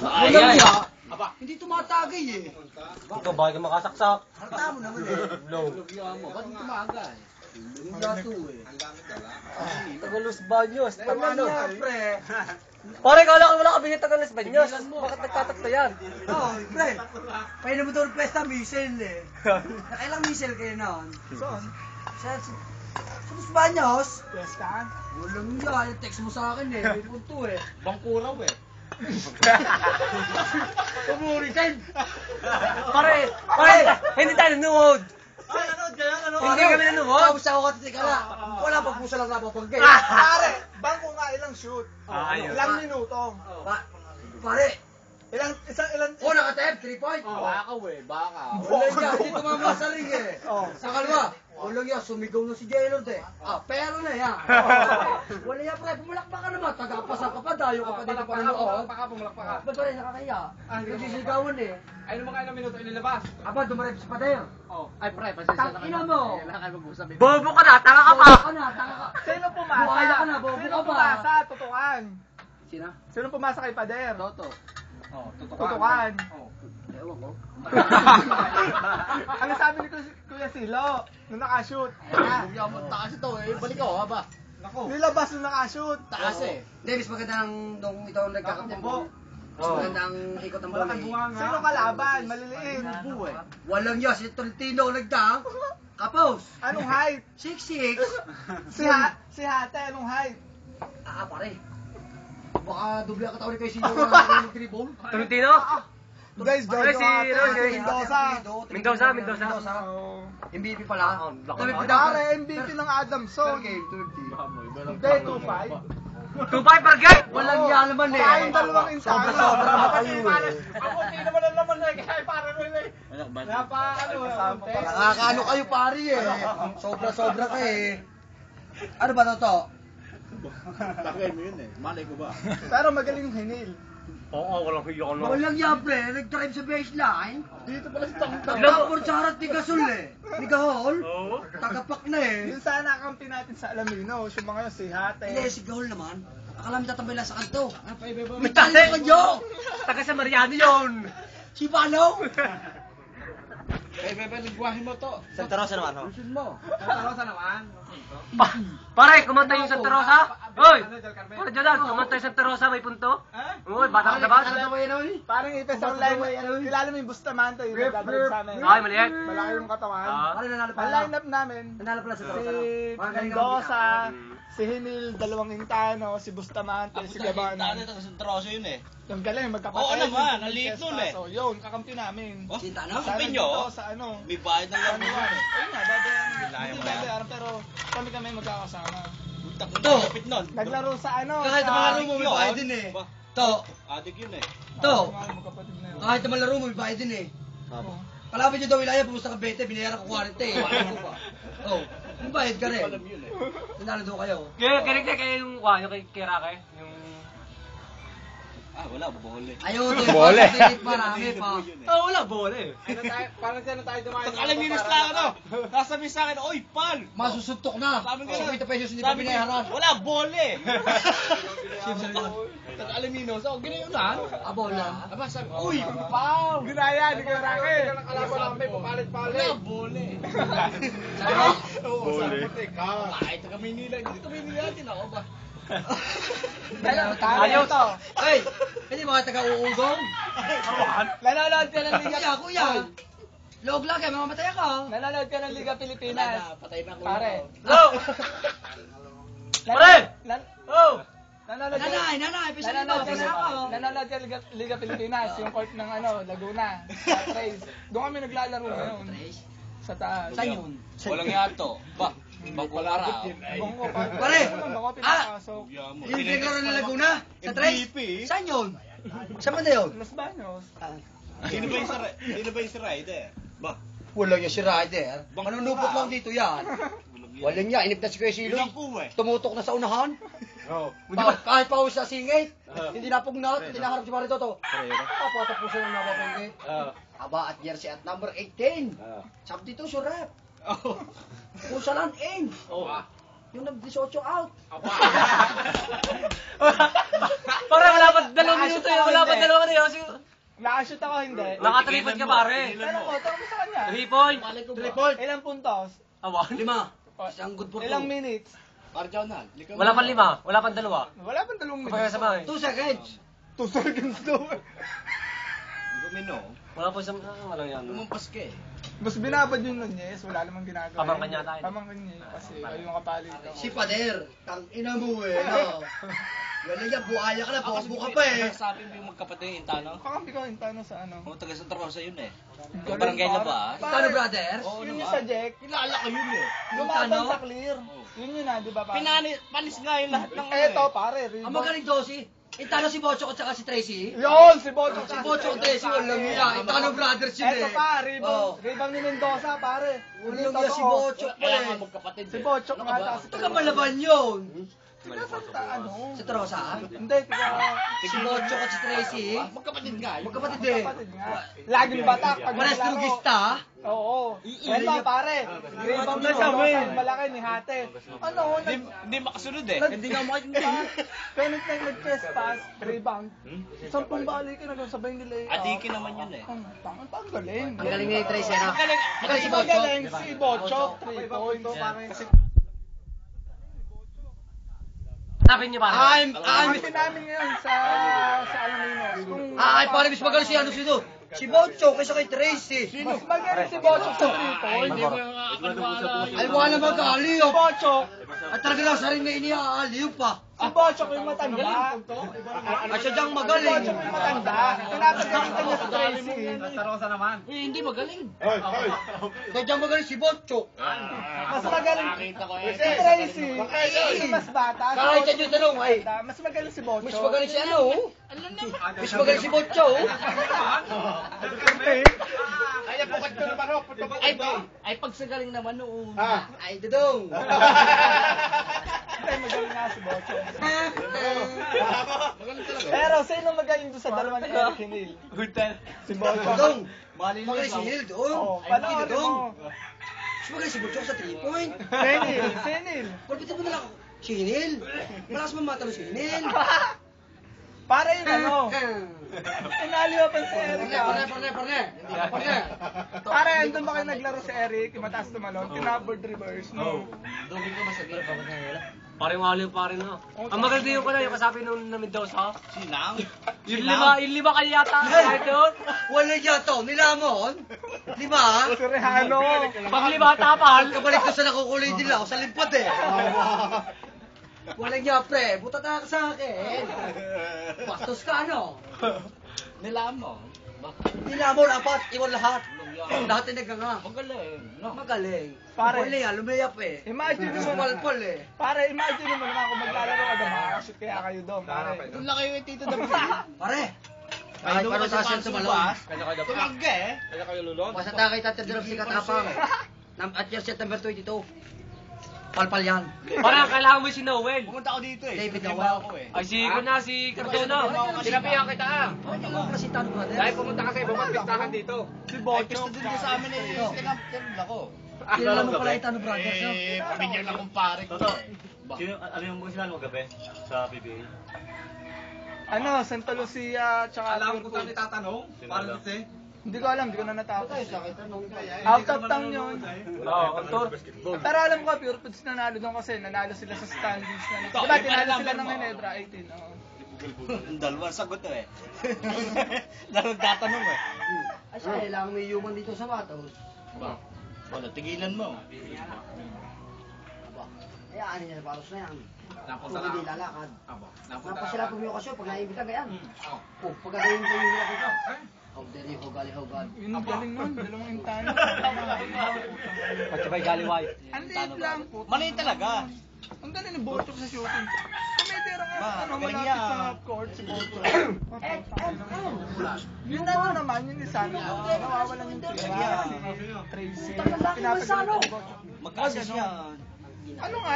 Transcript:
Walang niya. Aba, hindi tumatagay eh. Ito, bakit ka makasaksak? Halata mo naman eh. No. Ba't hindi tumagay? Yung gato eh. Tagalos Baños. Walang niya, pre. Pare, kala ko wala kami ng Tagalos Baños. Bakit nagtatakto yan? Oo, pre. Pwede mo doon pwesta, missile eh. Nakailang missile kayo noon? Saan? Sa Los Baños? Pesta? Walang niya, yung text mo sa akin eh. May punto eh. Bangkuraw eh. Tumuri kayo. Pare, hindi tayo nanood. Hindi kami nanood. Tapos ako kasi kala. Wala pag pusa lang napapanggay. Pare, bangko nga ilang shoot. Ayun. Ilang minuto. Pare. Ilang. Oh, nakatep, 3 point. Baka eh, baka. Wala niya, hindi tumama sa ring eh. Oh. Sa kalma. Wala niya, sumigaw na si Jaylord eh. Pero na yan. Wala niya, pre, pumalakpak ka naman. Tagapasa ka pa, dayo ka pa dito pa rin ako. Pumalakpak ka. Ba't pare, nakakaya? Nagsisigawan eh. Ay, naman kayo ng minuto inilabas. Aba, dumarep sa pader. Ay, pre, pasensya na Tangina mo. Kailangan kayo mag-usap. Bobo ka na, tanga ka pa. Buka ka na, tanga ka. Sino pumasa? Buhaya ka na, bobo Sino ka ba? pumasa? Tutukan. Sina? Sino pumasa kay Pader? Toto. Tutukan. Ewan ko. Ano sabi ni Kuya Silo nung nakashoot? Bugyan mo, taas ito eh. Balik ako, haba. Nilabas nung nakashoot. Taas eh. Davis, maganda nung ito ang nagkakatempo. Mas maganda ang ikot ng bola eh. Sino kalaban? Maliliin. Walang niya, si Tolentino nagdang. Kapos. Anong height? 6'6". Si Hate, anong height? Pare. Baka doble ang katawan ni kayo sino ng dribble. Tolentino? Guys, Ay, Jojo si Hate, Roger. Mendoza. Mendoza. Oh. MVP pala. Pare, MVP ng Adamson. Per game, 30. Hindi, 2-5. 2-5 per game? Walang niya naman eh. Kayong dalawang intano. Sobra naman kayo eh. Ako, hindi naman ang laman eh. Kaya para rin eh. Nakakaano kayo pare eh. Sobra-sobra ka eh. Ano ba to? Tagay mo yun eh. Malay ko ba? Pero magaling yung hinil. Oo, walang hiyo no. Walang niya pre, nag-drive sa baseline. Dito pala si Tang Tang. Tapos charot ni Gasol eh. Ni Gahol. Oo. Tagapak na eh. Yun sana kampi natin sa Alaminos, yung mga yun, si Hate. Hindi, si Gahol naman. Akala mo tatambay lang sa kanto. May tali ko nyo! Taga sa Mariano yun! Si Balong. Eh, bebe, ligwahin mo to. Santa Rosa naman, ho? Susun mo. Tatarosa naman. Pare, kumanta yung Santa Rosa? Hoy! Pare, Jodan, kumanta yung Santa Rosa, may punto? Uy, bata ka na ba? Parang ipes online, kilala mo yung Bustamante, yung nagdadrive sa amin. Ay, maliit. Malaki yung katawan. Pare, nanalo Ang pala. line-up namin, Nanalo pala sa si Rosa. Mendoza, si Hinil, dalawang Intano, si Bustamante, si Gabano. Santa Rosa yun eh. Yung galing, magkapatid. Oo naman, ang liit nun eh. So, yun, kakampi namin. Sinta no? Sabi nyo, Sa ano? may bayad ng Ano laman yan? eh. Ayun nga, babayaran. Kailangan Hindi mo yan. babayaran, pero kami magkakasama. Ito. Kapit nun. Naglaro sa ano? Kahit sa- malaro mo, may bayad din eh. To. Adik yun eh. To. Mga magkapatid na yun. Kahit malaro mo, may bayad din eh. Kalaban nyo daw wilaya, pumunta ka 20, binayaran ko 40 eh. Oh, may bayad ka rin. Alam yun eh. Nanalo daw kayo. Kaya yung kay Rake, yung... Wala, bubuhol eh. Ayaw doon. Bole. Marami pa. Oh, wala, bola eh. Parang saan na tayo dumayo. Pag alaminos lang ano. Nasabi sa akin, oy, pal! Masusuntok na. Sabi ko 50 pesos hindi pa sabi ko, binayaran. wala, bole! Pag alaminos, ginayon na. Bola. Aba, sabi, uy, pal! Ginaya, di ka rake. Kalaban lang may papalit-palit. Wala, bole! Sabi mo? Oo, sabi ko, teka. Kahit taga Maynila, hindi taga Maynila natin ako ba? Ayaw to. Hey, hindi mga taga-uugong. Nanonood ka ng Liga Kuya, kuya. Log lang kaya mamamatay ako. Nanonood ka ng Liga Pilipinas. Patay na ko. Pare. Hello! Pare! Oh! Nanonood ka Nanay, episode Nanonood ka nito. Ako. Nanonood ka Liga Pilipinas, yung court ng ano, Laguna, sa Trace. Doon kami naglalaro ngayon. Sa taas. Saan yun? Walang yato. Ba? Bakulara. Bangko pa. Pare! Bangko pinapasok. Yung Gregor na Laguna? Sa Tres? Saan yun? Saan ba na yun? Los Baños. Sino ba yung si Ryder? Ba? Walang niya si Ryder. Manunupot lang dito yan. Walang niya, inip na si Kuya Yun Silo. ang po eh. Tumutok na sa unahan. Kahit pa sa singit. Hindi napugnat, hindi naharap si Marito to. Patapusin ang napapanggit. Aba at jersey at number 18. Substitution rep. Pusa lang in. Yung nag-18 out. Pare, wala pa 2 minuto yun. Wala pa 2 minuto yun. Nakashoot ako, hindi. Nakatripod ka pare. Tanong mo sa kanya. 3 point. 3 point. Ilang puntos? Awa. 5. Isang good for Ilang 2. minutes? Wala pang 5. Wala pang 2. Wala pang 2 minutes. Kaya sama eh. 2 seconds. 2 seconds daw. Wala pa isang ano yan. Mas binabad yung Nunez, wala namang ginagawa. Pamangkin niya tayo. Pamangkin niya kasi ayun yung kapali ko. Si Pader, tang ina mo eh. No? Galing yan, buhaya ka na, bukas-buka pa eh. Sabi mo yung magkapatid, Intano? Kakampi ko Intano sa ano. Mga taga Santa Rosa yun eh. Galing, barangay na pare. ba? Pare, Intano Brothers? Yun yung sa Jack. Kilala ko yun eh. Lumaban sa clear. Yun yun di ba pare? Panis nga yung lahat ng Eto pare, Ang magaling dosi. Intano si Bocho at saka si Tracy. Yun, si Bocho. Si Bocho at Tracy, walang iya. Intano Brothers yun eh. Eto pa, rebound. Oh. Rebound ni Mendoza pare. Walang iya si Bocho pa Kaya nga eh. magkapatid Si eh. Bocho nga ta si Taga Malaban yun. ano? Si Trosa. Hindi, Si Bocho at si Tracy. Magkapatid nga. Magkapatid eh. kapatid nga. Laging batak pag Pares nalaro. lugista. Oo. Eto pare. Rebound ni Mendoza, malaki ni Hate. Ano? Hindi makasunod eh. Hindi nga makikita. Penalty na nag-chest pass, rebound. 10 balik ka nagsabay nila eh. Adiki naman yun eh. Ang galing. Ang galing ni Tracy ano. Magaling si Bocho. Magaling si Bocho. 3 points. Hanapin niyo pare. Ang namin ngayon sa Alaminos. Kung Ay, pare, mas magaling si ano sino? Si Bocho kaysa kay Tracy. mas magaling si Bocho sa 3 points. Ay, wala magaling. Si Bocho, At talaga lang sa rin na iniaaliw pa. si Bocho ko yung matanda. At siya diyang Si magaling. Bocho ko yung matanda. Pinapagalitan niya si Tracy. Hindi magaling. Siya diyang magaling si Bocho. Mas magaling si Tracy. Si mas bata. Si Kahit Bocho yung tanong, ay, matanda. Mas magaling si Bocho. mas magaling si ano? Mas magaling si Bocho. Ay, pag sa galing naman noon. Ay, dudong. Hindi, magaling nga si Bocho. Pero sino magaling doon sa dalawa ni Eric Hinil? Si Bocho. Dudong. Magaling si Hill doon. Oo, Ay, hindi panoorin dudong. mo. Mas magaling si Bocho sa 3 point. Senil. Kulpitin mo na lang ako. Si Hinil. Malakas mamatalo si Hinil. Para yun ano. Inaliwa pa si Eric. Parne. Para yun doon ba kayo naglaro si Eric? Yung mataas tumalon. Tinabord reverse. No. Pare yung aliw pare na. Ang magaling ko na yung kasabi nung na Mendoza. Sinang? Yung lima kaya yata. Kahit doon. Wala yata. Nilamon. 5. Si Rehano. Pag 5 tapal. Kabalik ko sa nakukulay nila. Ako sa limpad eh. Walang niya, pre. Buta ka sa akin. Bastos ka, ano? Nilamo. Nilamon, apat. Iwan lahat. Lahat ay naganga. Magaling. No? Magaling. Pare. Wala yan, lumayap eh. Imagine mo. Sumalpal eh. Pare, imagine mo naman kung maglalaro ka doon. Makakashoot kaya kayo doon. Pare. Doon lang kayo yung Tito David. Pare. Kahit paano sa asin tumalon. Tumagga eh. Basta tayo kay Tatadrop si Katapang. At year September 22. Palpal yan. Parang kailangan mo si Noel. Pumunta ako dito eh. David Nagsimba Noel. ako eh. Ay si Cardona. Sinabihan kita ah. Ano yung mga klase Tano Brothers? Dahil pumunta ka sa ibang pistahan dito. Si Ay, Bocho. pista din sa amin eh. Tinapin ako. Kilala mo pala yung Tano Brothers, no? Eh, pamilya na kumpare ko eh. Ano yung mga sila mo gabi sa PBA? Ano, Santa Lucia, tsaka Alam ko Pure saan itatanong? Para kasi. Hindi ko alam, hindi ko na natapos. Out of town yun. Oo, ang tour. Pero alam ko, Pure Foods nanalo doon kasi nanalo sila sa standings na. Ito, Diba, iba tinalo na sila number ng mo. Ginebra 18. Oo. Ang dalawa sagot eh. Lalo tatanong eh. Ay, siya, kailangan may human dito sa Batos. Ba? Wala, tigilan mo. Ay, ano niya, Batos na yan. Napunta Kung hindi lalakad. Aba, Napa sila pumiyokasyon pag naimbita ka yan. Oh, pagkagayin ko yung nila kita. Oh, dali, hogali, hogad. Yun ang galing nun, dalawang intano. Pagkabay galiway. Ang liit lang po. Mali talaga. Ang galing ni Bocho sa shooting. Tumitira nga, Ba, ano, galing malapit yan. sa half court si Bocho. Yung ano naman, yung isa, nawawalan yung tira, si Tracy. Pinapagalit ni Bocho. Magkasis yan. Ano nga,